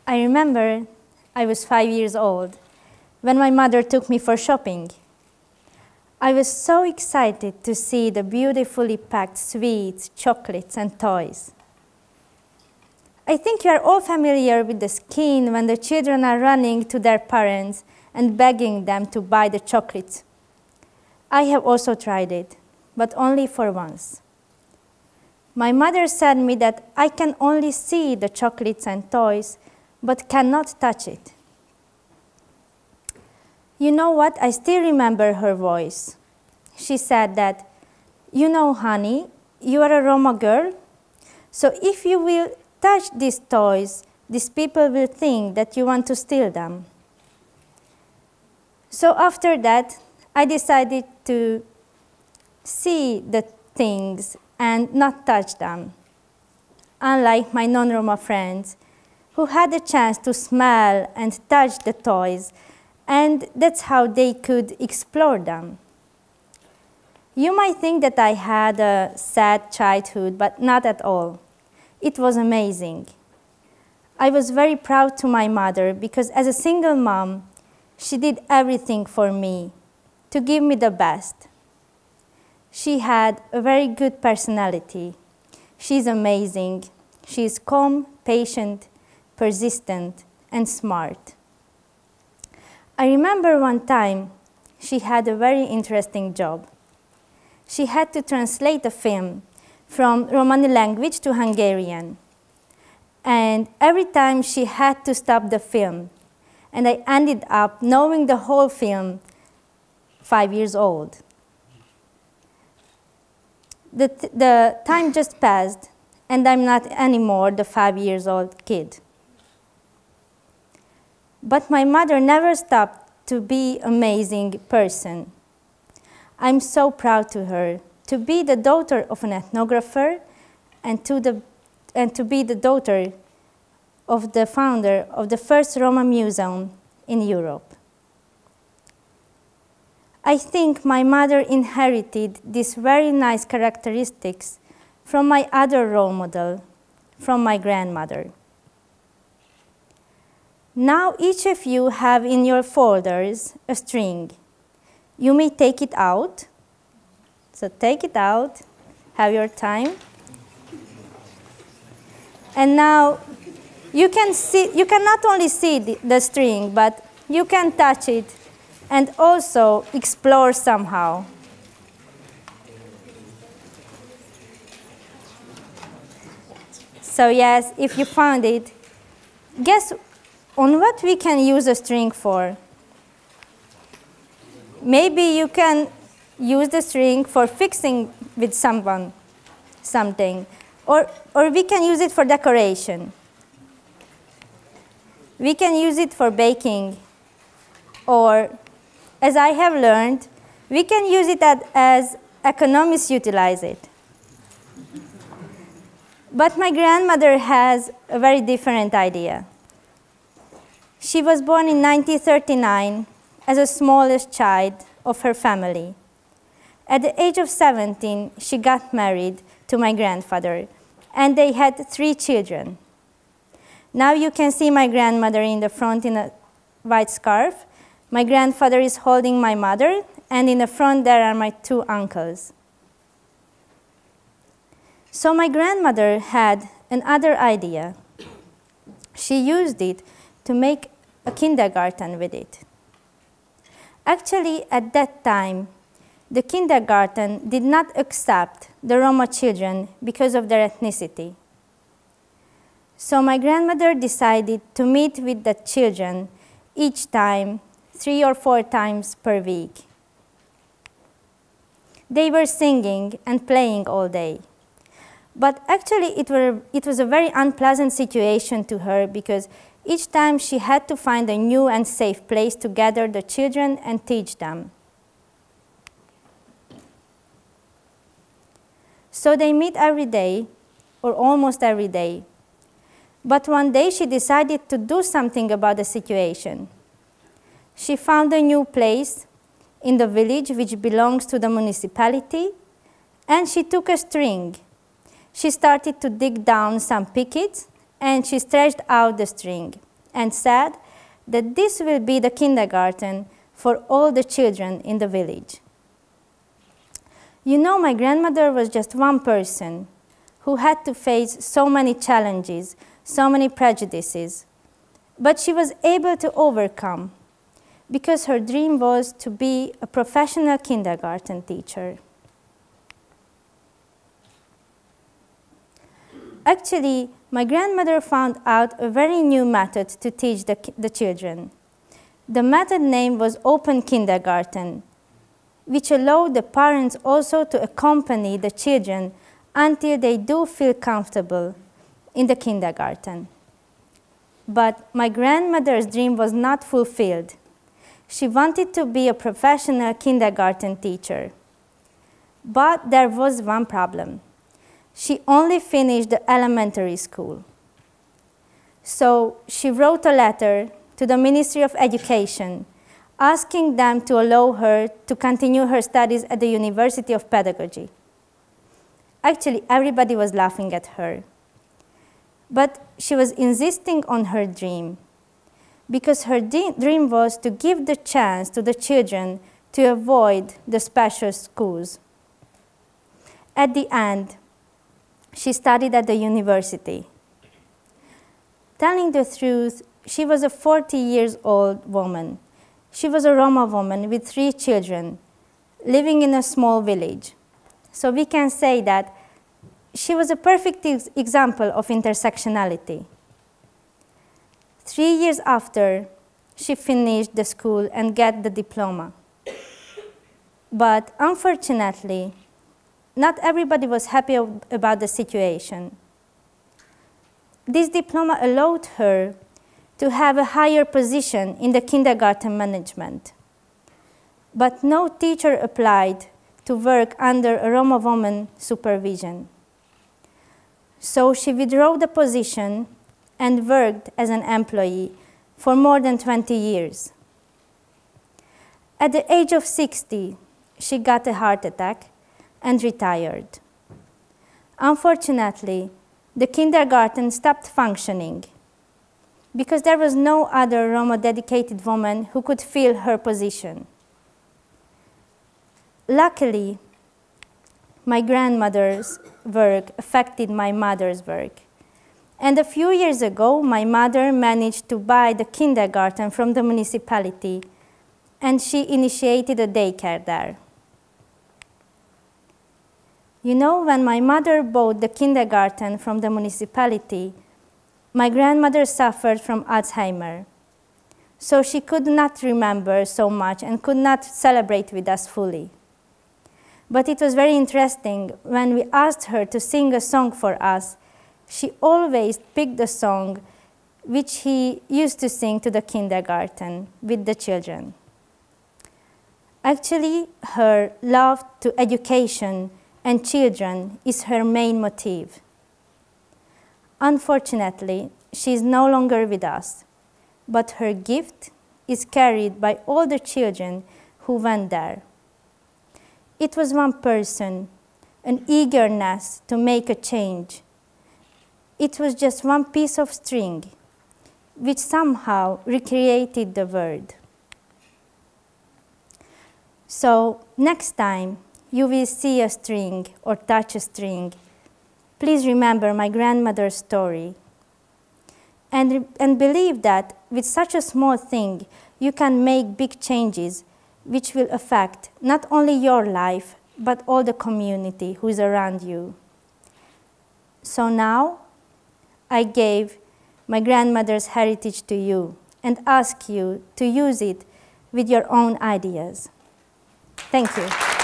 I remember I was 5 years old when my mother took me for shopping. I was so excited to see the beautifully packed sweets, chocolates, and toys. I think you are all familiar with the scene when the children are running to their parents and begging them to buy the chocolates. I have also tried it, but only for once. My mother said me that I can only see the chocolates and toys, but cannot touch it. You know what? I still remember her voice. She said that, "You know, honey, you are a Roma girl, so if you will touch these toys, these people will think that you want to steal them." So after that, I decided to see the things and not touch them, unlike my non-Roma friends who had the chance to smell and touch the toys, and that's how they could explore them. You might think that I had a sad childhood, but not at all. It was amazing. I was very proud to my mother because as a single mom, she did everything for me to give me the best. She had a very good personality. She's amazing. She's calm, patient, persistent, and smart. I remember one time she had a very interesting job. She had to translate a film from Romani language to Hungarian. And every time she had to stop the film. And I ended up knowing the whole film 5 years old. The time just passed, and I'm not anymore the 5 years old kid. But my mother never stopped to be an amazing person. I'm so proud to her to be the daughter of an ethnographer and to be the daughter of the founder of the first Roma Museum in Europe. I think my mother inherited these very nice characteristics from my other role model, from my grandmother. Now each of you have in your folders a string. You may take it out. So take it out, have your time. And now you can not only see the string, but you can touch it and also explore somehow. So yes, if you found it, guess on what we can use a string for? Maybe you can use the string for fixing with someone something, or we can use it for decoration. We can use it for baking, or as I have learned, we can use it as economists utilize it. But my grandmother has a very different idea. She was born in 1939 as the smallest child of her family. At the age of 17, she got married to my grandfather, and they had 3 children. Now you can see my grandmother in the front in a white scarf. My grandfather is holding my mother, and in the front there are my 2 uncles. So my grandmother had another idea. She used it to make a kindergarten with it. Actually, at that time, the kindergarten did not accept the Roma children because of their ethnicity. So my grandmother decided to meet with the children each time, 3 or 4 times per week. They were singing and playing all day. But actually, it was a very unpleasant situation to her because each time she had to find a new and safe place to gather the children and teach them. So they meet every day, or almost every day. But one day she decided to do something about the situation. She found a new place in the village which belongs to the municipality, and she took a string. She started to dig down some pickets, and she stretched out the string. and said that this will be the kindergarten for all the children in the village. You know, my grandmother was just one person who had to face so many challenges, so many prejudices, but she was able to overcome because her dream was to be a professional kindergarten teacher. Actually, my grandmother found out a very new method to teach the children. The method name was open kindergarten, which allowed the parents also to accompany the children until they do feel comfortable in the kindergarten. But my grandmother's dream was not fulfilled. She wanted to be a professional kindergarten teacher. But there was one problem. She only finished the elementary school. So she wrote a letter to the Ministry of Education, asking them to allow her to continue her studies at the University of Pedagogy. Actually, everybody was laughing at her. But she was insisting on her dream, because her dream was to give the chance to the children to avoid the special schools. At the end, she studied at the university. Telling the truth, she was a 40-year-old woman. She was a Roma woman with 3 children, living in a small village. So we can say that she was a perfect example of intersectionality. 3 years after, she finished the school and got the diploma. But unfortunately, not everybody was happy about the situation. This diploma allowed her to have a higher position in the kindergarten management. But no teacher applied to work under a Roma woman supervision. So she withdrew the position and worked as an employee for more than 20 years. At the age of 60, she got a heart attack and retired. Unfortunately, the kindergarten stopped functioning because there was no other Roma dedicated woman who could fill her position. Luckily, my grandmother's work affected my mother's work. And a few years ago, my mother managed to buy the kindergarten from the municipality, and she initiated a daycare there. You know, when my mother bought the kindergarten from the municipality, my grandmother suffered from Alzheimer. So she could not remember so much and could not celebrate with us fully. But it was very interesting. When we asked her to sing a song for us, she always picked the song which he used to sing to the kindergarten with the children. Actually, her love to education and children is her main motive. Unfortunately, she is no longer with us, but her gift is carried by all the children who went there. It was one person, an eagerness to make a change. It was just one piece of string, which somehow recreated the world. So next time you will see a string or touch a string, please remember my grandmother's story. And believe that with such a small thing, you can make big changes which will affect not only your life, but all the community who is around you. So now, I gave my grandmother's heritage to you and ask you to use it with your own ideas. Thank you.